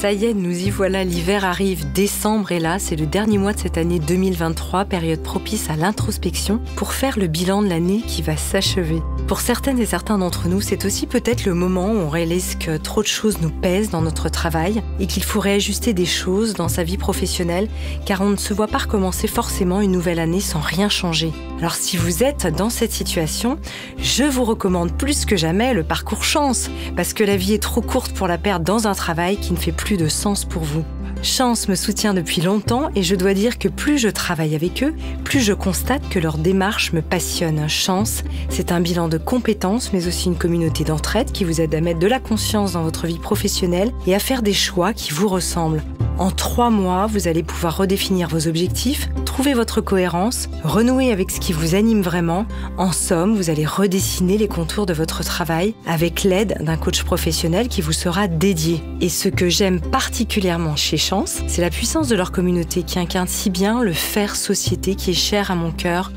Ça y est, nous y voilà, l'hiver arrive, décembre est là, c'est le dernier mois de cette année 2023, période propice à l'introspection, pour faire le bilan de l'année qui va s'achever. Pour certaines et certains d'entre nous, c'est aussi peut-être le moment où on réalise que trop de choses nous pèsent dans notre travail et qu'il faut réajuster des choses dans sa vie professionnelle, car on ne se voit pas recommencer forcément une nouvelle année sans rien changer. Alors si vous êtes dans cette situation, je vous recommande plus que jamais le parcours chance, parce que la vie est trop courte pour la perdre dans un travail qui ne fait plus de sens pour vous. Chance me soutient depuis longtemps et je dois dire que plus je travaille avec eux, plus je constate que leur démarche me passionne. Chance, c'est un bilan de compétences, mais aussi une communauté d'entraide qui vous aide à mettre de la conscience dans votre vie professionnelle et à faire des choix qui vous ressemblent. En 3 mois, vous allez pouvoir redéfinir vos objectifs, trouver votre cohérence, renouer avec ce qui vous anime vraiment. En somme, vous allez redessiner les contours de votre travail avec l'aide d'un coach professionnel qui vous sera dédié. Et ce que j'aime particulièrement chez Chance, c'est la puissance de leur communauté qui incarne si bien le faire société qui est cher à mon cœur.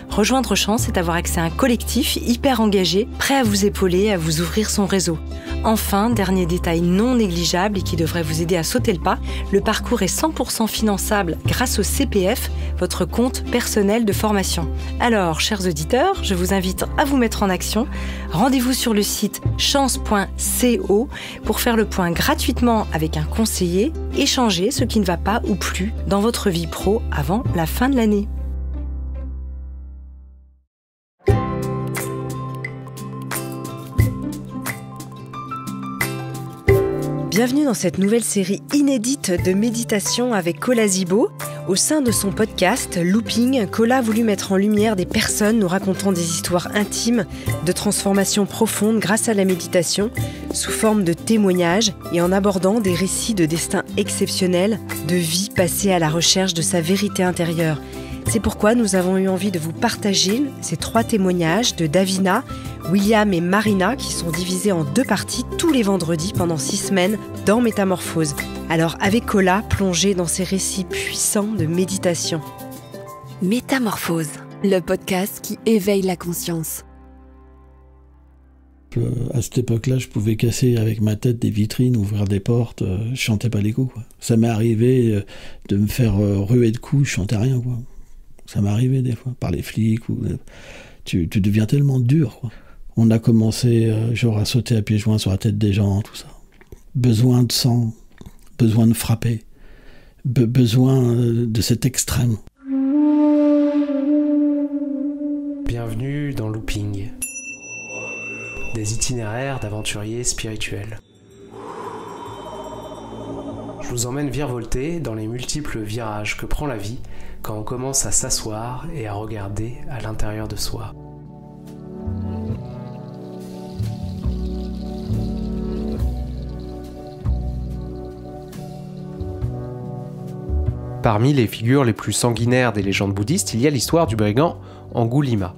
Rejoindre Chance, c'est avoir accès à un collectif hyper engagé, prêt à vous épauler, à vous ouvrir son réseau. Enfin, dernier détail non négligeable et qui devrait vous aider à sauter le pas, le parcours est 100% finançable grâce au CPF, votre compte personnel de formation. Alors, chers auditeurs, je vous invite à vous mettre en action. Rendez-vous sur le site chance.co pour faire le point gratuitement avec un conseiller et changer ce qui ne va pas ou plus dans votre vie pro avant la fin de l'année. Bienvenue dans cette nouvelle série inédite de méditation avec Cola Zibo. Au sein de son podcast Looping, Cola a voulu mettre en lumière des personnes nous racontant des histoires intimes de transformation profonde grâce à la méditation, sous forme de témoignages et en abordant des récits de destin exceptionnels, de vie passée à la recherche de sa vérité intérieure. C'est pourquoi nous avons eu envie de vous partager ces 3 témoignages de Davina, William et Marina qui sont divisés en 2 parties tous les vendredis pendant 6 semaines dans Métamorphose. Alors avec Cola, plongez dans ces récits puissants de méditation. Métamorphose, le podcast qui éveille la conscience. À cette époque-là, je pouvais casser avec ma tête des vitrines, ouvrir des portes, je chantais pas les coups, quoi. Ça m'est arrivé de me faire ruer de coups, je chantais rien, quoi. Ça m'est arrivé des fois, par les flics. Tu deviens tellement dur, quoi. On a commencé genre à sauter à pieds joints sur la tête des gens, tout ça. Besoin de sang, besoin de frapper, besoin de cet extrême. Bienvenue dans Looping, des itinéraires d'aventuriers spirituels. Je vous emmène virevolter dans les multiples virages que prend la vie quand on commence à s'asseoir et à regarder à l'intérieur de soi. Parmi les figures les plus sanguinaires des légendes bouddhistes, il y a l'histoire du brigand Angulimala.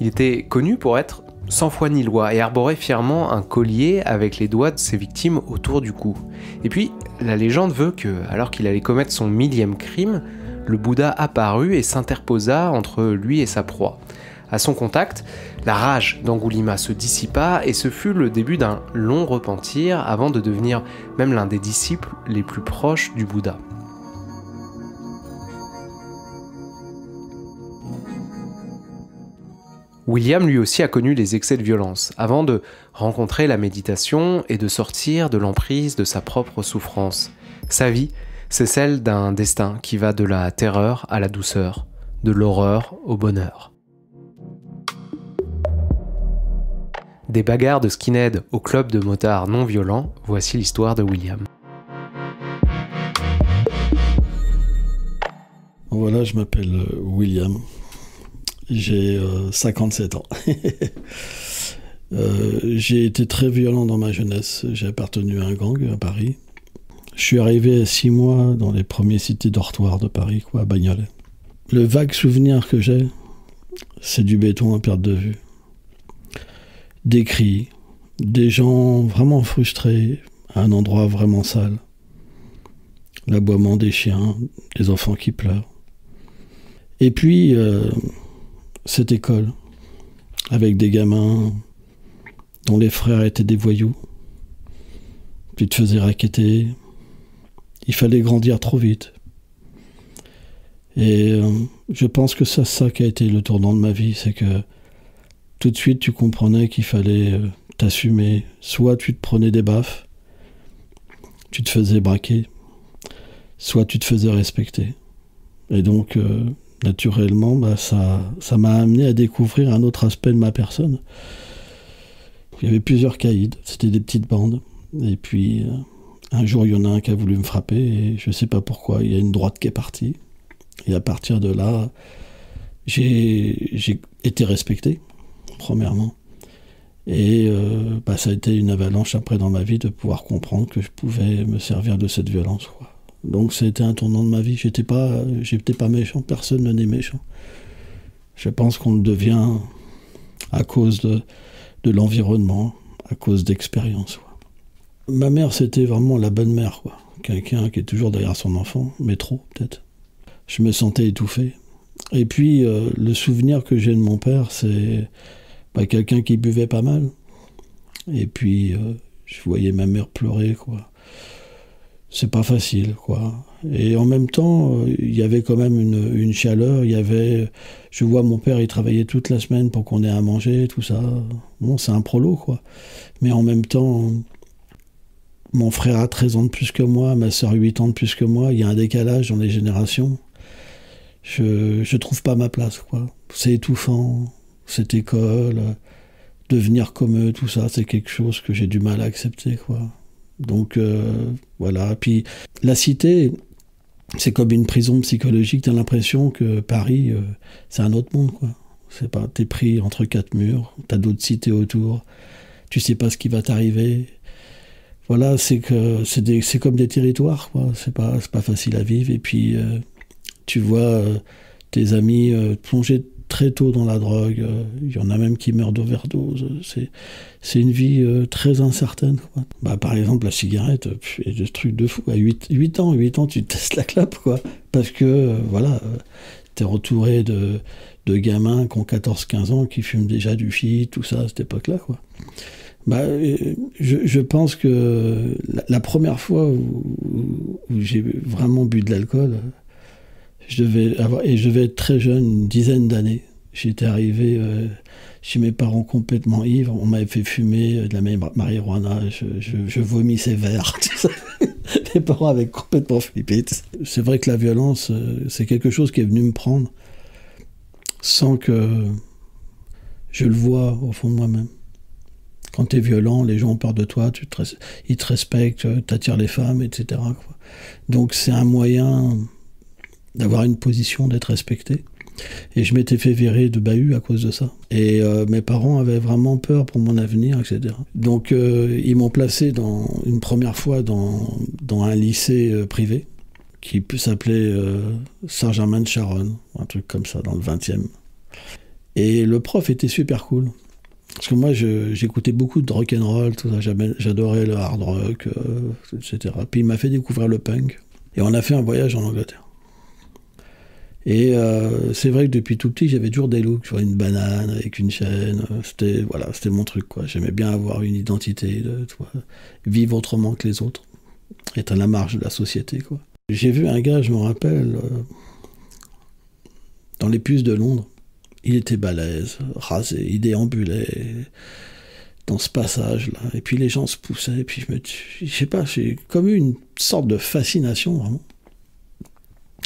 Il était connu pour être sans foi ni loi et arborait fièrement un collier avec les doigts de ses victimes autour du cou. Et puis, la légende veut que, alors qu'il allait commettre son 1000e crime, le Bouddha apparut et s'interposa entre lui et sa proie. À son contact, la rage d'Angulimala se dissipa et ce fut le début d'un long repentir avant de devenir même l'un des disciples les plus proches du Bouddha. William lui aussi a connu les excès de violence, avant de rencontrer la méditation et de sortir de l'emprise de sa propre souffrance. Sa vie, c'est celle d'un destin qui va de la terreur à la douceur, de l'horreur au bonheur. Des bagarres de skinhead au club de motards non violents, voici l'histoire de William. Voilà, je m'appelle William. J'ai 57 ans. J'ai été très violent dans ma jeunesse. J'ai appartenu à un gang à Paris. Je suis arrivé à 6 mois dans les premiers cités dortoirs de Paris, à Bagnolet. Le vague souvenir que j'ai, c'est du béton à perte de vue. Des cris, des gens vraiment frustrés à un endroit vraiment sale. L'aboiement des chiens, des enfants qui pleurent. Et puis, cette école, avec des gamins dont les frères étaient des voyous. Tu te faisais racketter, Il fallait grandir trop vite. Et je pense que c'est ça qui a été le tournant de ma vie, c'est que tout de suite tu comprenais qu'il fallait t'assumer. Soit tu te prenais des baffes, tu te faisais braquer, soit tu te faisais respecter. Et donc, naturellement, ça m'a amené à découvrir un autre aspect de ma personne. Il y avait plusieurs caïds, c'était des petites bandes. Et puis, un jour, il y en a un qui a voulu me frapper, et je ne sais pas pourquoi, il y a une droite qui est partie. Et à partir de là, j'ai été respecté, premièrement. Et ça a été une avalanche après dans ma vie de pouvoir comprendre que je pouvais me servir de cette violence, quoi. Donc ça a été un tournant de ma vie. J'étais pas méchant, personne ne n'est méchant. Je pense qu'on le devient à cause de l'environnement, à cause d'expérience, quoi. Ma mère, c'était vraiment la bonne mère, quoi. Quelqu'un qui est toujours derrière son enfant, mais trop, peut-être. Je me sentais étouffé. Et puis, le souvenir que j'ai de mon père, c'est quelqu'un qui buvait pas mal. Et puis, je voyais ma mère pleurer, quoi. C'est pas facile, quoi. Et en même temps, il y avait quand même une chaleur. Je vois mon père, il travaillait toute la semaine pour qu'on ait à manger, tout ça. Bon, c'est un prolo, quoi. Mais en même temps, mon frère a 13 ans de plus que moi, ma soeur 8 ans de plus que moi. Il y a un décalage dans les générations. Je trouve pas ma place, quoi. C'est étouffant, cette école, devenir comme eux, tout ça, c'est quelque chose que j'ai du mal à accepter, quoi. Donc, voilà. Puis, la cité, c'est comme une prison psychologique. T'as l'impression que Paris, c'est un autre monde, quoi. C'est pas, t'es pris entre quatre murs, t'as d'autres cités autour, tu sais pas ce qui va t'arriver. Voilà, c'est comme des territoires, quoi. C'est pas facile à vivre. Et puis, tu vois tes amis plonger très tôt dans la drogue. Il y en a même qui meurent d'overdose. C'est une vie très incertaine, quoi. Par exemple, la cigarette, c'est des trucs de fou. À 8 ans, tu testes la clope, quoi. Parce que, t'es entouré de gamins qui ont 14-15 ans, qui fument déjà du shit, tout ça, à cette époque-là, quoi. Je pense que la première fois où j'ai vraiment bu de l'alcool, je devais être très jeune, une dizaine d'années. J'étais arrivé chez mes parents complètement ivre. On m'avait fait fumer de la marijuana. Je vomissais vert. Les parents avaient complètement flippé. C'est vrai que la violence, c'est quelque chose qui est venu me prendre sans que je le voie au fond de moi-même. Quand tu es violent, les gens ont peur de toi, ils te respectent, tu attires les femmes, etc., quoi. Donc c'est un moyen d'avoir une position, d'être respecté. Et je m'étais fait virer de bahut à cause de ça. Et mes parents avaient vraiment peur pour mon avenir, etc. Donc ils m'ont placé une première fois dans un lycée privé qui s'appelait Saint-Germain-de-Charonne, un truc comme ça, dans le 20e. Et le prof était super cool. Parce que moi, j'écoutais beaucoup de rock'n'roll, tout ça, j'adorais le hard rock, etc. Puis il m'a fait découvrir le punk. Et on a fait un voyage en Angleterre. Et c'est vrai que depuis tout petit, j'avais toujours des looks, tu vois, une banane avec une chaîne. C'était mon truc, quoi. J'aimais bien avoir une identité, tu vois, vivre autrement que les autres, être à la marge de la société, quoi. J'ai vu un gars, je me rappelle, dans les puces de Londres. Il était balèze, rasé, il déambulait dans ce passage-là. Et puis les gens se poussaient, et puis je sais pas, j'ai comme eu une sorte de fascination, vraiment.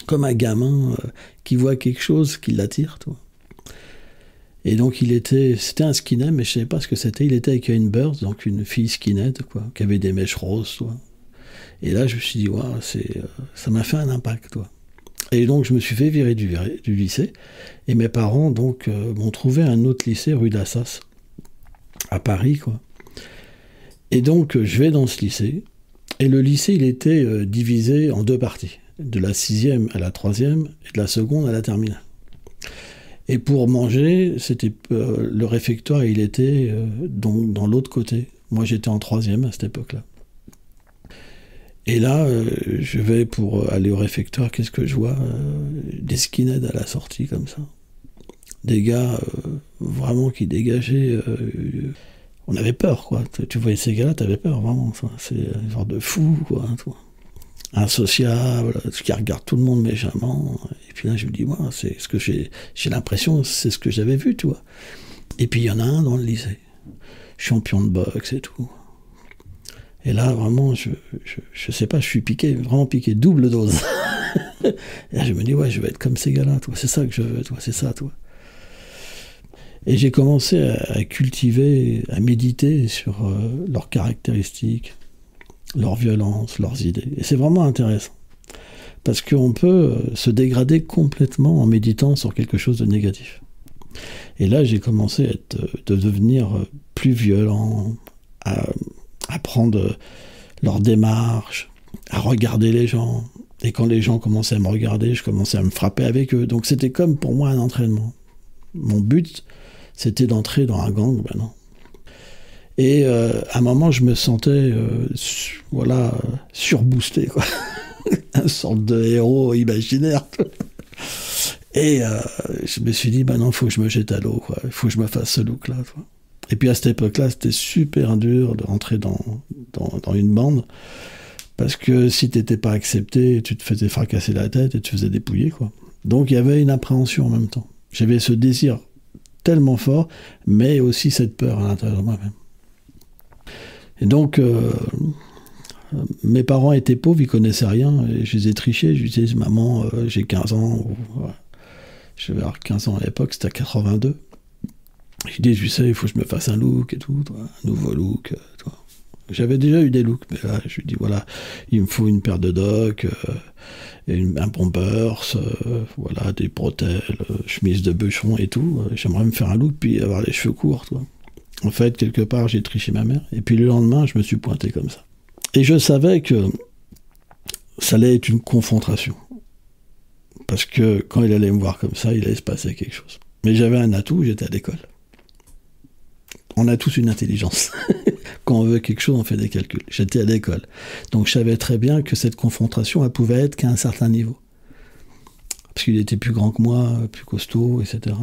Comme un gamin qui voit quelque chose qui l'attire, toi. Et donc c'était un skinhead, mais je savais pas ce que c'était. Il était avec une Bird, donc une fille skinhead, quoi, qui avait des mèches roses, toi. Et là, je me suis dit, waouh, ça m'a fait un impact, toi. Et donc, je me suis fait virer du lycée. Et mes parents, donc, m'ont trouvé un autre lycée, rue d'Assas, à Paris, quoi. Et donc, je vais dans ce lycée. Et le lycée, il était divisé en deux parties. De la 6e à la 3e et de la seconde à la terminale. Et pour manger, le réfectoire, il était dans l'autre côté. Moi, j'étais en 3e à cette époque-là. Et là, je vais pour aller au réfectoire, qu'est-ce que je vois? Des skinheads à la sortie, comme ça. Des gars vraiment qui dégageaient... on avait peur, quoi. Tu voyais ces gars-là, t'avais peur, vraiment. C'est un genre de fou, quoi. insociable, qui regarde tout le monde méchamment. Et puis là, je me dis, moi, c'est ce que j'ai l'impression, c'est ce que j'avais vu, tu vois. Et puis il y en a un dans le lycée, champion de boxe et tout. Et là, vraiment, je sais pas, je suis piqué, vraiment piqué, double dose. Et là, je me dis, ouais, je vais être comme ces gars-là, toi. C'est ça que je veux, toi. C'est ça, toi. Et j'ai commencé à cultiver, à méditer sur leurs caractéristiques, leur violence, leurs idées. Et c'est vraiment intéressant. Parce qu'on peut se dégrader complètement en méditant sur quelque chose de négatif. Et là, j'ai commencé de devenir plus violent, à prendre leur démarche, à regarder les gens. Et quand les gens commençaient à me regarder, je commençais à me frapper avec eux. Donc c'était comme pour moi un entraînement. Mon but, c'était d'entrer dans un gang, ben non. Et à un moment, je me sentais, surboosté, quoi. Une sorte de héros imaginaire. Et je me suis dit, ben non, il faut que je me jette à l'eau, quoi. Il faut que je me fasse ce look-là, quoi. Et puis à cette époque-là, c'était super dur de rentrer dans une bande, parce que si tu n'étais pas accepté, tu te faisais fracasser la tête et tu te faisais dépouiller, quoi. Donc il y avait une appréhension en même temps. J'avais ce désir tellement fort, mais aussi cette peur à l'intérieur de moi-même. Et donc, mes parents étaient pauvres, ils connaissaient rien, et je les ai trichés. Je lui disais, maman, j'ai 15 ans, je vais avoir 15 ans à l'époque, c'était à 82. Je dis, je sais, il faut que je me fasse un look et tout, toi, un nouveau look. Toi. J'avais déjà eu des looks, mais là, je lui dis, voilà, il me faut une paire de docks, un Pampers, voilà, des bretelles, chemise de bûcheron et tout. J'aimerais me faire un look, puis avoir les cheveux courts, toi. En fait, quelque part, j'ai triché ma mère. Et puis le lendemain, je me suis pointé comme ça. Et je savais que ça allait être une confrontation. Parce que quand il allait me voir comme ça, il allait se passer quelque chose. Mais j'avais un atout, j'étais à l'école. On a tous une intelligence. Quand on veut quelque chose, on fait des calculs. J'étais à l'école. Donc je savais très bien que cette confrontation, elle pouvait être qu'à un certain niveau. Parce qu'il était plus grand que moi, plus costaud, etc.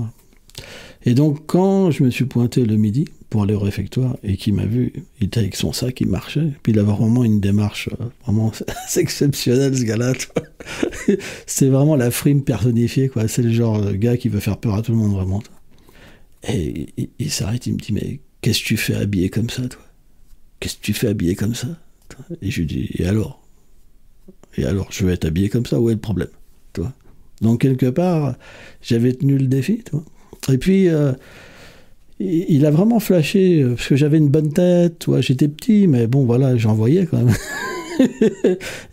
Et donc quand je me suis pointé le midi pour aller au réfectoire et qu'il m'a vu, il était avec son sac, il marchait. Puis il avait vraiment une démarche vraiment c'est exceptionnelle, ce gars-là. C'est vraiment la frime personnifiée, quoi. C'est le genre de gars qui veut faire peur à tout le monde, vraiment. Et il s'arrête, il me dit, mais qu'est-ce que tu fais habillé comme ça, toi? Qu'est-ce que tu fais habillé comme ça? Et je lui dis, et alors? Je vais être habillé comme ça, où est le problème, toi? Donc, quelque part, j'avais tenu le défi, toi. Et puis, il a vraiment flashé, parce que j'avais une bonne tête, toi. J'étais petit, mais bon, voilà, j'en voyais quand même.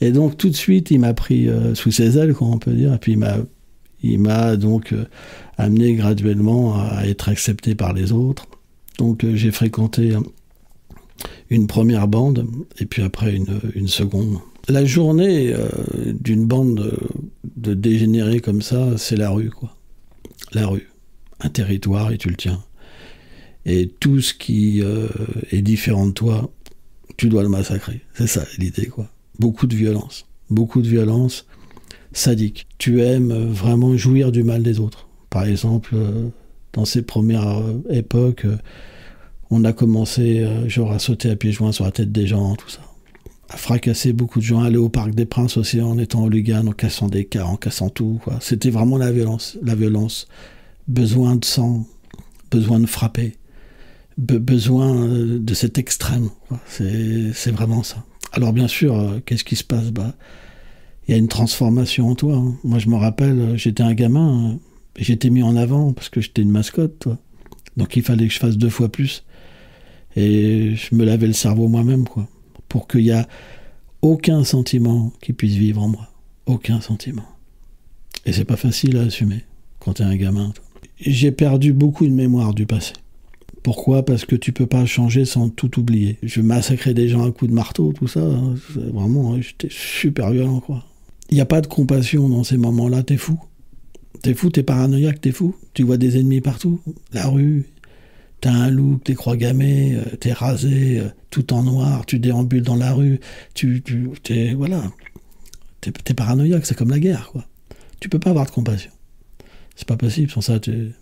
Et donc, tout de suite, il m'a pris sous ses ailes, quoi, on peut dire. Et puis, il m'a donc amené graduellement à être accepté par les autres. Donc j'ai fréquenté une première bande et puis après une seconde. La journée d'une bande de dégénérés comme ça, c'est la rue, quoi. La rue. Un territoire et tu le tiens. Et tout ce qui est différent de toi, tu dois le massacrer. C'est ça l'idée, quoi. Beaucoup de violence. Beaucoup de violence. Sadique. Tu aimes vraiment jouir du mal des autres. Par exemple, dans ces premières époques, on a commencé à sauter à pieds joints sur la tête des gens, tout ça. À fracasser beaucoup de gens, aller au Parc des Princes aussi en étant hooligan, en cassant des cars, en cassant tout, quoi. C'était vraiment la violence. La violence. Besoin de sang, besoin de frapper, besoin de cet extrême, quoi. C'est vraiment ça. Alors bien sûr, qu'est-ce qui se passe? Il y a une transformation en toi. Hein. Moi, je me rappelle, j'étais un gamin, j'étais mis en avant parce que j'étais une mascotte, toi. Donc, il fallait que je fasse 2 fois plus. Et je me lavais le cerveau moi-même, quoi. Pour qu'il n'y ait aucun sentiment qui puisse vivre en moi. Aucun sentiment. Et c'est pas facile à assumer quand t'es un gamin, toi. J'ai perdu beaucoup de mémoire du passé. Pourquoi? Parce que tu peux pas changer sans tout oublier. Je massacrais des gens à coups de marteau, tout ça. Hein. Vraiment, j'étais super violent, quoi. Il n'y a pas de compassion dans ces moments-là, t'es fou. T'es fou, t'es paranoïaque, t'es fou. Tu vois des ennemis partout. La rue, t'as un look, t'es croix gammée, t'es rasé, tout en noir, tu déambules dans la rue, t'es paranoïaque, c'est comme la guerre, quoi. Tu peux pas avoir de compassion. C'est pas possible, sans ça, tu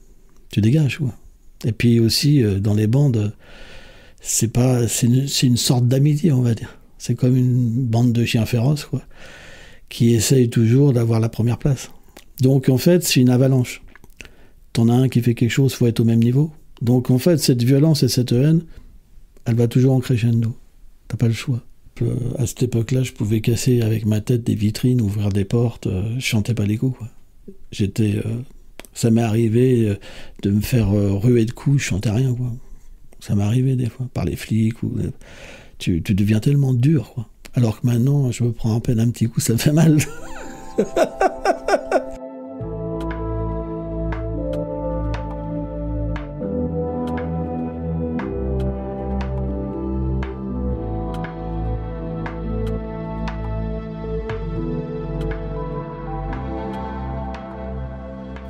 dégages, quoi. Et puis aussi, dans les bandes, c'est une sorte d'amitié, on va dire. C'est comme une bande de chiens féroces, quoi, qui essayent toujours d'avoir la première place. Donc en fait, c'est une avalanche. T'en as un qui fait quelque chose, il faut être au même niveau. Donc en fait, cette violence et cette haine, elle va toujours en crescendo. T'as pas le choix. À cette époque-là, je pouvais casser avec ma tête des vitrines, ouvrir des portes, je chantais pas les coups, quoi. Ça m'est arrivé de me faire ruer de coups, je chantais rien, quoi. Ça m'est arrivé des fois, par les flics. Tu deviens tellement dur, quoi. Alors que maintenant, je me prends à peine un petit coup, ça me fait mal.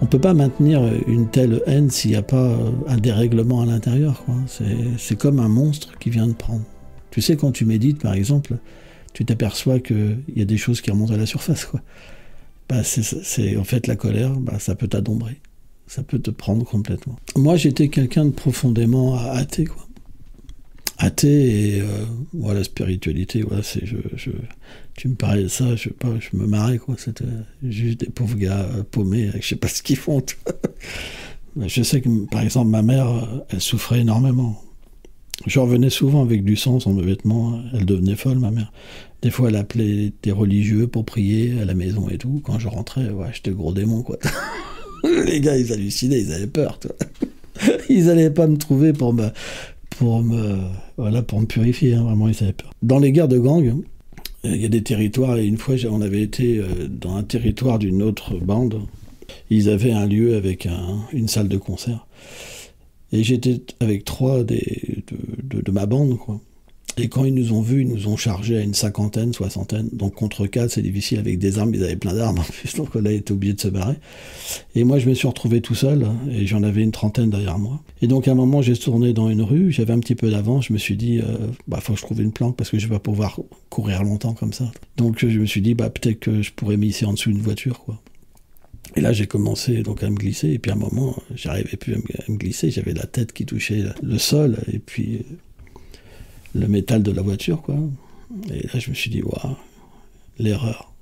On ne peut pas maintenir une telle haine s'il n'y a pas un dérèglement à l'intérieur, quoi. C'est comme un monstre qui vient de prendre. Tu sais, quand tu médites, par exemple, tu t'aperçois qu'il y a des choses qui remontent à la surface, quoi. C'est en fait la colère, ça peut t'adombrer. Ça peut te prendre complètement. Moi, j'étais quelqu'un de profondément athée, quoi. Athée et la spiritualité, voilà, tu me parlais de ça, je me marrais, quoi. C'était juste des pauvres gars paumés, je sais pas ce qu'ils font. Je sais que, par exemple, ma mère, elle souffrait énormément. Je revenais souvent avec du sang sur mes vêtements, elle devenait folle, ma mère. Des fois, elle appelait des religieux pour prier à la maison et tout. Quand je rentrais, j'étais le gros démon, quoi. Les gars, ils hallucinaient, ils avaient peur, toi. Ils n'allaient pas me trouver pour me purifier, hein, vraiment, ils avaient peur. Dans les guerres de gang, il y a des territoires, et une fois, on avait été dans un territoire d'une autre bande. Ils avaient un lieu avec une salle de concert. Et j'étais avec 3 de ma bande, quoi. Et quand ils nous ont vus, ils nous ont chargés à une 50aine, 60aine. Donc contre 4, c'est difficile avec des armes. Ils avaient plein d'armes en plus. Donc là, ils étaient obligés de se barrer. Et moi, je me suis retrouvé tout seul. Et j'en avais une 30aine derrière moi. Et donc à un moment, j'ai tourné dans une rue. J'avais un petit peu d'avance. Je me suis dit, faut que je trouve une planque parce que je vais pas pouvoir courir longtemps comme ça. Donc je me suis dit, peut-être que je pourrais m'hisser en dessous d'une voiture, quoi. Et là, j'ai commencé donc à me glisser. Et puis à un moment, j'arrivais plus à me glisser. J'avais la tête qui touchait le sol. Et puis le métal de la voiture, quoi. Et là, je me suis dit, l'erreur.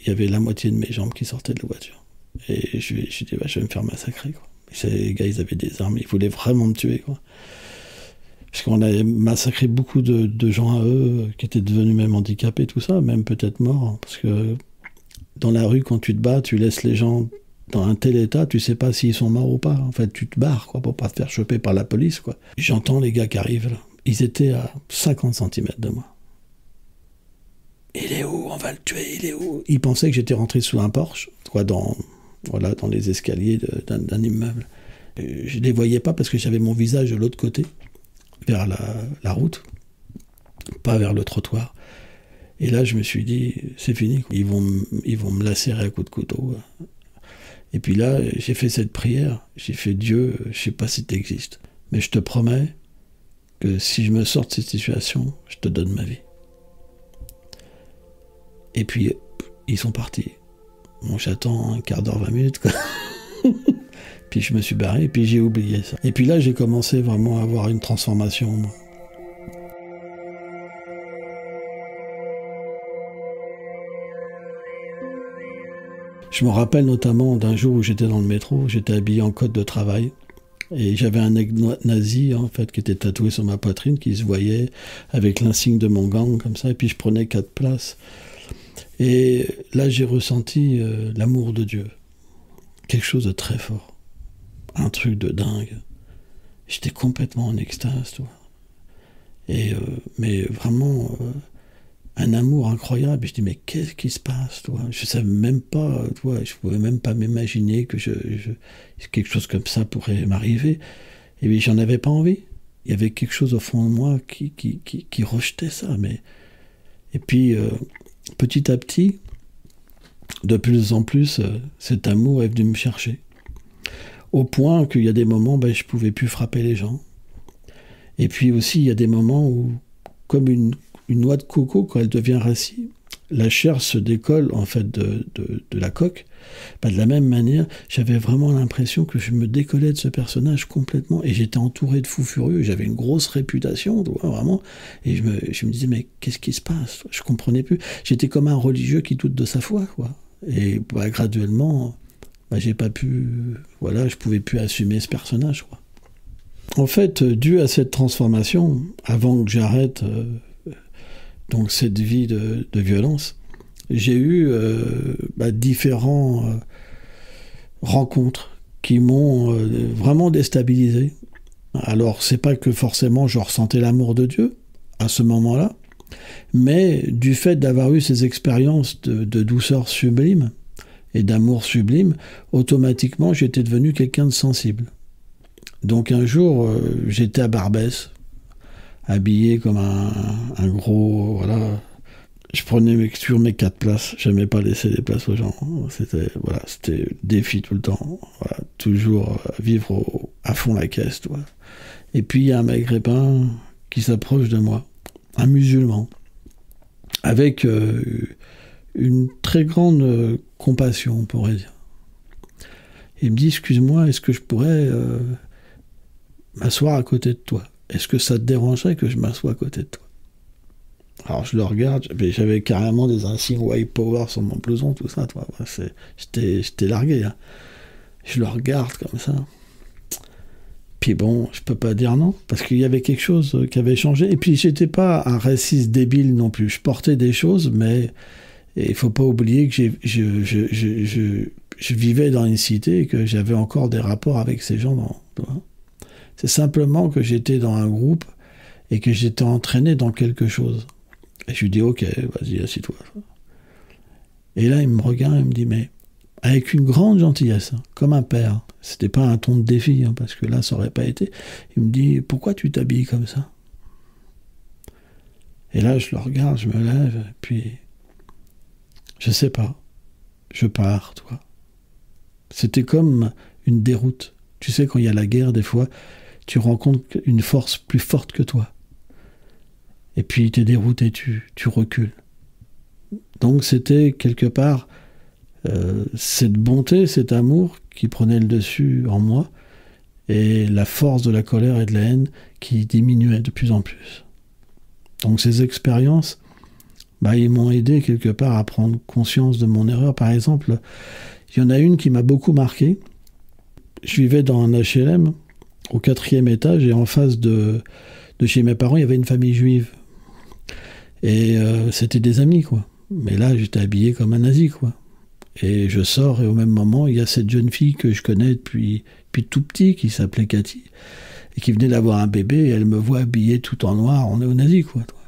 Il y avait la moitié de mes jambes qui sortaient de la voiture. Et je me suis dit, je vais me faire massacrer, quoi. Et les gars, ils avaient des armes, ils voulaient vraiment me tuer, quoi. Parce qu'on avait massacré beaucoup de gens à eux, qui étaient devenus même handicapés, tout ça, même peut-être morts. Parce que dans la rue, quand tu te bats, tu laisses les gens dans un tel état, tu sais pas s'ils sont morts ou pas. En fait, tu te barres, quoi, pour pas te faire choper par la police, quoi. J'entends les gars qui arrivent, là. Ils étaient à 50 cm de moi. Il est où? On va le tuer, il est où? Ils pensaient que j'étais rentré sous un porche, quoi, dans les escaliers d'un immeuble. Je les voyais pas parce que j'avais mon visage de l'autre côté, vers la route, pas vers le trottoir. Et là, je me suis dit, c'est fini, quoi. Ils vont me lacérer à coups de couteau. Et puis là, j'ai fait cette prière. J'ai fait, Dieu, je sais pas si tu existes, mais je te promets que si je me sors de cette situation, je te donne ma vie. Et puis, ils sont partis. Bon, j'attends un quart d'heure, 20 minutes, quoi. Puis je me suis barré, et puis j'ai oublié ça. Et puis là, j'ai commencé vraiment à avoir une transformation, moi. Je me rappelle notamment d'un jour où j'étais dans le métro, j'étais habillé en cotte de travail. Et j'avais un aigle nazi, en fait, qui était tatoué sur ma poitrine, qui se voyait avec l'insigne de mon gang, comme ça. Et puis je prenais 4 places. Et là, j'ai ressenti l'amour de Dieu. Quelque chose de très fort. Un truc de dingue. J'étais complètement en extase, toi. Et, mais vraiment, un amour incroyable. Et je dis, mais qu'est-ce qui se passe, toi? Je savais même pas, toi, je pouvais même pas m'imaginer que quelque chose comme ça pourrait m'arriver. Et puis, j'en avais pas envie. Il y avait quelque chose au fond de moi qui rejetait ça. Et puis, petit à petit, de plus en plus, cet amour est venu me chercher. Au point qu'il y a des moments, je pouvais plus frapper les gens. Et puis aussi, il y a des moments où, comme une noix de coco, quand elle devient rassis, la chair se décolle en fait de la coque, de la même manière, j'avais vraiment l'impression que je me décollais de ce personnage complètement, et j'étais entouré de fous furieux, j'avais une grosse réputation, tu vois, vraiment, et je me disais, mais qu'est-ce qui se passe? Je comprenais plus. J'étais comme un religieux qui doute de sa foi, quoi. Et graduellement, j'ai pas pu, voilà, je pouvais plus assumer ce personnage, quoi. En fait, dû à cette transformation, avant que j'arrête donc cette vie de violence, j'ai eu différentes rencontres qui m'ont vraiment déstabilisé. Alors, c'est pas que forcément je ressentais l'amour de Dieu à ce moment-là, mais du fait d'avoir eu ces expériences de douceur sublime et d'amour sublime, automatiquement, j'étais devenu quelqu'un de sensible. Donc un jour, j'étais à Barbès, habillé comme un gros... Voilà. Je prenais sur mes 4 places, j'aimais pas laisser des places aux gens. C'était défi tout le temps. Voilà, toujours vivre à fond la caisse. Toi. Et puis il y a un maghrébin qui s'approche de moi, un musulman, avec une très grande compassion, on pourrait dire. Il me dit, excuse-moi, est-ce que je pourrais m'asseoir à côté de toi? Est-ce que ça te dérangerait que je m'assoie à côté de toi? Alors je le regarde, j'avais carrément des insignes white power sur mon blouson, tout ça, toi. J'étais largué. Hein. Je le regarde comme ça. Puis bon, je peux pas dire non, parce qu'il y avait quelque chose qui avait changé. Et puis j'étais pas un raciste débile non plus. Je portais des choses, mais il faut pas oublier que je vivais dans une cité et que j'avais encore des rapports avec ces gens. C'est simplement que j'étais dans un groupe et que j'étais entraîné dans quelque chose. Et je lui dis, ok, vas-y, assis-toi. Et là, il me regarde et il me dit, mais avec une grande gentillesse, hein, comme un père. C'était pas un ton de défi, hein, parce que là, ça aurait pas été. Il me dit, pourquoi tu t'habilles comme ça? Et là, je le regarde, je me lève, puis je sais pas. Je pars, toi. C'était comme une déroute. Tu sais, quand il y a la guerre, des fois, tu rencontres une force plus forte que toi. Et puis, tu es dérouté, tu recules. Donc, c'était quelque part cette bonté, cet amour qui prenait le dessus en moi, et la force de la colère et de la haine qui diminuait de plus en plus. Donc, ces expériences, ils m'ont aidé quelque part à prendre conscience de mon erreur. Par exemple, il y en a une qui m'a beaucoup marqué. Je vivais dans un HLM, au 4e étage, et en face de chez mes parents, il y avait une famille juive. Et c'était des amis, quoi. Mais là, j'étais habillé comme un nazi, quoi. Et je sors, et au même moment, il y a cette jeune fille que je connais depuis tout petit, qui s'appelait Cathy, et qui venait d'avoir un bébé, et elle me voit habillé tout en noir, on est au nazi, quoi. Toi.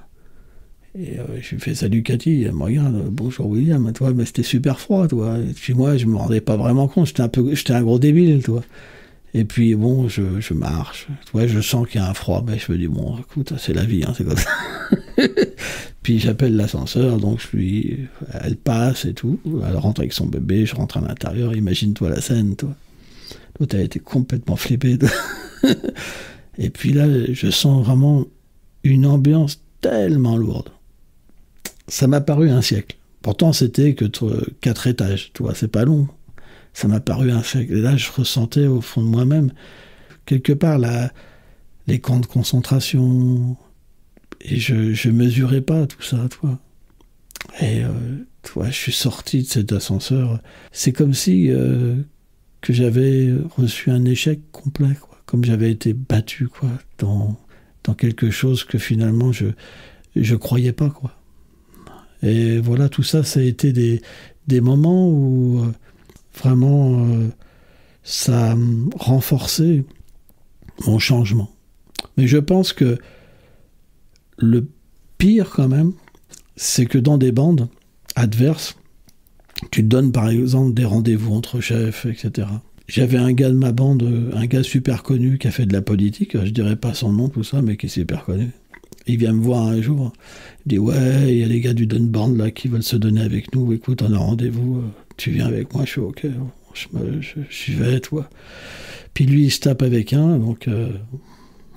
Et je lui fais « Salut Cathy », elle me regarde « Bonjour William », toi, mais c'était super froid, toi. Et puis moi, je me rendais pas vraiment compte, j'étais un gros débile, toi. Et puis bon, je marche, toi, je sens qu'il y a un froid, mais je me dis, bon, écoute, c'est la vie, hein, c'est comme ça. Puis j'appelle l'ascenseur, donc elle passe et tout, elle rentre avec son bébé, je rentre à l'intérieur, imagine-toi la scène, toi. L'autre, elle était complètement flippée. Et puis là, je sens vraiment une ambiance tellement lourde. Ça m'a paru un siècle. Pourtant, c'était que 4 étages, tu vois, c'est pas long. Ça m'a paru un siècle. Et là, je ressentais au fond de moi-même, quelque part, les camps de concentration. Et je mesurais pas tout ça, toi. Et toi, je suis sorti de cet ascenseur. C'est comme si que j'avais reçu un échec complet, quoi. Comme j'avais été battu, quoi, dans quelque chose que finalement je croyais pas, quoi. Et voilà, tout ça, ça a été des moments où vraiment ça a renforcé mon changement. Mais je pense que le pire, quand même, c'est que dans des bandes adverses, tu te donnes par exemple des rendez-vous entre chefs, etc. J'avais un gars de ma bande, un gars super connu qui a fait de la politique, je dirais pas son nom, tout ça, mais qui est super connu. Il vient me voir un jour, il dit « Ouais, il y a les gars du Dunband là qui veulent se donner avec nous, écoute, on a rendez-vous, tu viens avec moi ?» Je suis « Ok, j'y vais, toi. » Puis lui, il se tape avec un, donc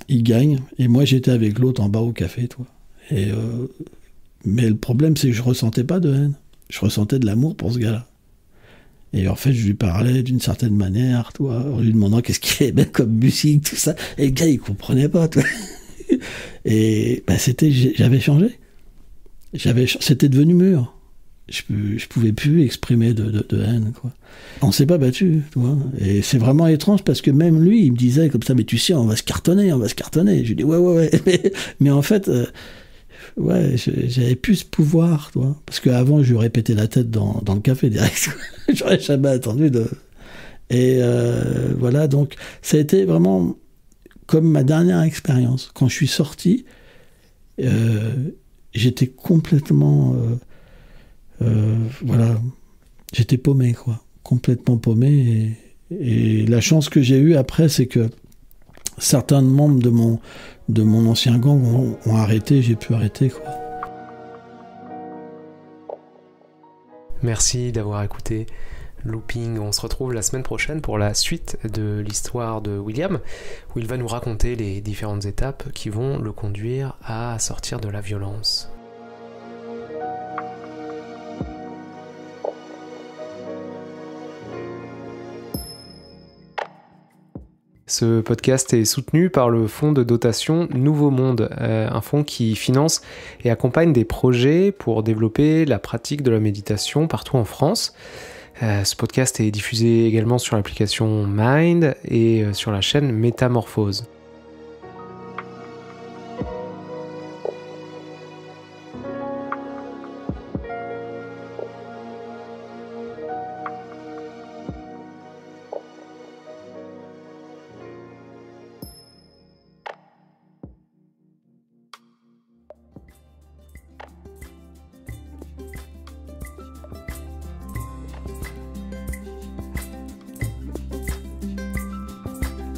il gagne, et moi j'étais avec l'autre en bas au café, toi. Mais le problème, c'est que je ressentais pas de haine, je ressentais de l'amour pour ce gars-là. Et en fait, je lui parlais d'une certaine manière, toi, en lui demandant qu'est-ce qu'il aimait comme musique, tout ça. Et le gars, il comprenait pas, toi. Et j'avais changé. C'était devenu mûr. Je pouvais plus exprimer de haine, quoi. On s'est pas battu, tu vois. Et c'est vraiment étrange parce que même lui, il me disait comme ça, mais tu sais, on va se cartonner. Je lui dis ouais. Mais en fait, j'avais plus ce pouvoir, tu vois. Parce qu'avant, je lui répétais la tête dans le café direct. J'aurais jamais attendu de. Et voilà, donc ça a été vraiment comme ma dernière expérience. Quand je suis sorti, j'étais complètement. J'étais paumé, quoi. Complètement paumé. Et la chance que j'ai eue après, c'est que certains membres de mon ancien gang ont arrêté, j'ai pu arrêter, quoi. Merci d'avoir écouté Looping. On se retrouve la semaine prochaine pour la suite de l'histoire de William, où il va nous raconter les différentes étapes qui vont le conduire à sortir de la violence. Ce podcast est soutenu par le fonds de dotation Nouveau Monde, un fonds qui finance et accompagne des projets pour développer la pratique de la méditation partout en France. Ce podcast est diffusé également sur l'application Mind et sur la chaîne Métamorphose.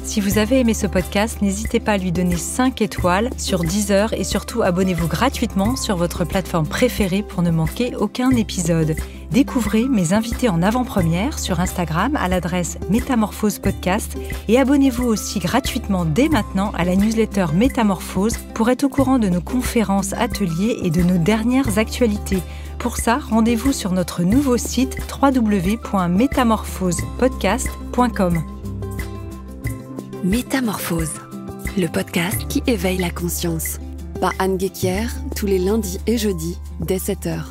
Si vous avez aimé ce podcast, n'hésitez pas à lui donner 5 étoiles sur Deezer et surtout abonnez-vous gratuitement sur votre plateforme préférée pour ne manquer aucun épisode. Découvrez mes invités en avant-première sur Instagram à l'adresse Métamorphose Podcast et abonnez-vous aussi gratuitement dès maintenant à la newsletter Métamorphose pour être au courant de nos conférences, ateliers et de nos dernières actualités. Pour ça, rendez-vous sur notre nouveau site www.métamorphosepodcast.com. Métamorphose, le podcast qui éveille la conscience. Par Anne Guéquière, tous les lundis et jeudis, dès 7h.